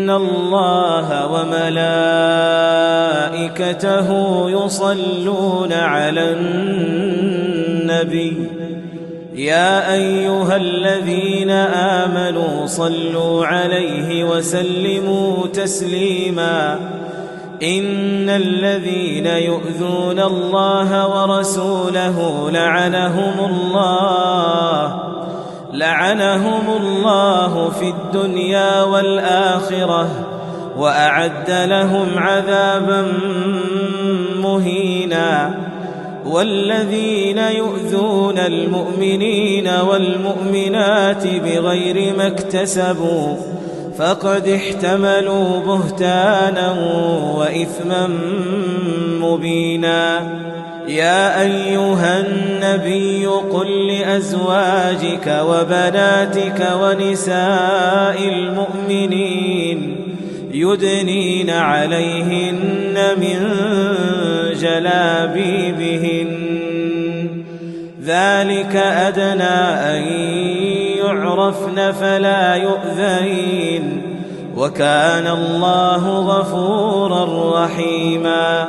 إن الله وملائكته يصلون على النبي يا أيها الذين آمنوا صلوا عليه وسلموا تسليما إن الذين يؤذون الله ورسوله لعنهم الله في الدنيا والآخرة وأعد لهم عذابا مهينا والذين يؤذون المؤمنين والمؤمنات بغير ما اكتسبوا فقد احتملوا بهتانا وإثما مبينا يا أيها النبي قل لأزواجك وبناتك ونساء المؤمنين يدنين عليهن من جلابيبهن ذلك أدنى أن يعرفن فلا يؤذين وكان الله غفورا رحيما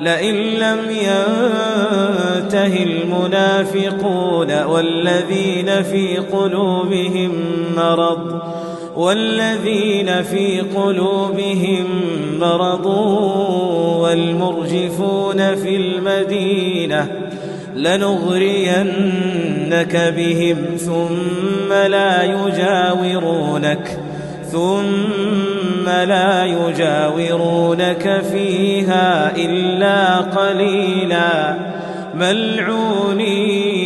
لئن لم ينته المنافقون والذين في قلوبهم مرض والمرجفون في المدينة لنغرينك بهم ثم لا يجاورونك فيها إلا قليلا ملعونين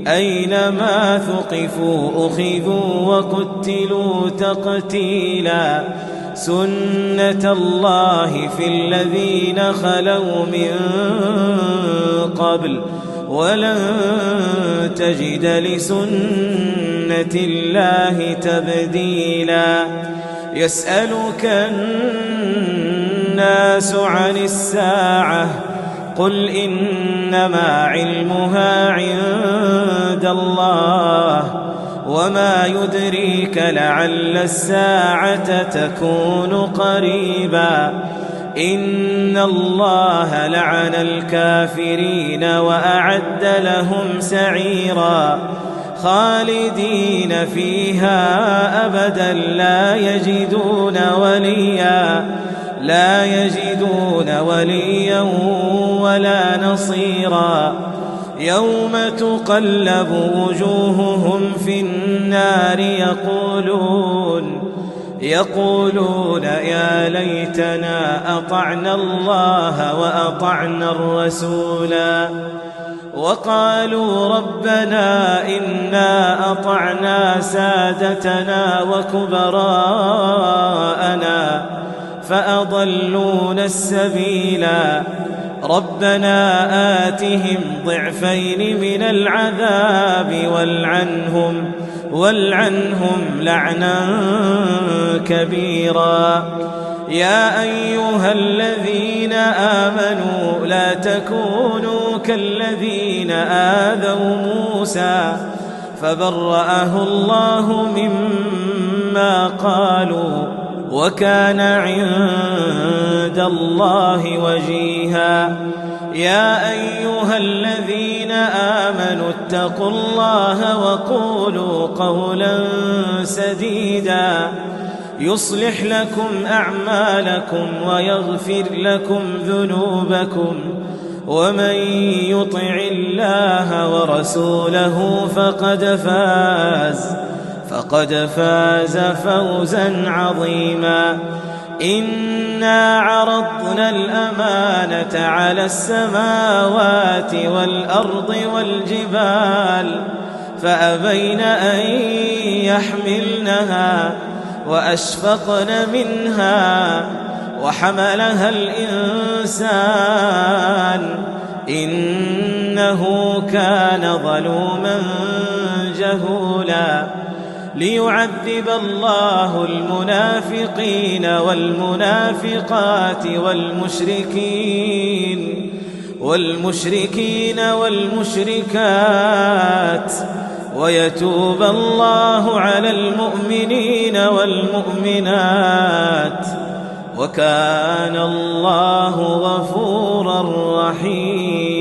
أينما ثقفوا أخذوا وقتلوا تقتيلا سنة الله في الذين خلوا من قبل ولن تجد لسنة الله تبديلا يسألك الناس عن الساعة قل إنما علمها عند الله وما يدريك لعل الساعة تكون قريبا إن الله لعن الكافرين وأعد لهم سعيرا خالدين فيها أبدا لا يجدون وليا ولا نصيرا يوم تقلب وجوههم في النار يقولون يا ليتنا أطعنا الله وأطعنا الرسولا وقالوا ربنا إنا أطعنا سادتنا وكبراءنا فأضلونا السبيلا ربنا آتهم ضعفين من العذاب والعنهم لعنا كبيرا يا أيها الذين آمنوا لا تكونوا كالذين آذوا موسى فبرأه الله مما قالوا وكان عند الله وجيها يا أيها الذين آمنوا اتقوا الله وقولوا قولا سديدا يصلح لكم أعمالكم ويغفر لكم ذنوبكم ومن يطع الله ورسوله فقد فاز فوزا عظيما إنا عرضنا الأمانة على السماوات والأرض والجبال فأبين أن يحملنها وأشفقن منها وحملها الإنسان إنه كان ظلوما جهولا ليعذب الله المنافقين والمنافقات والمشركين والمشركات ويتوب الله على المؤمنين والمؤمنات وكان الله غفورا رحيما.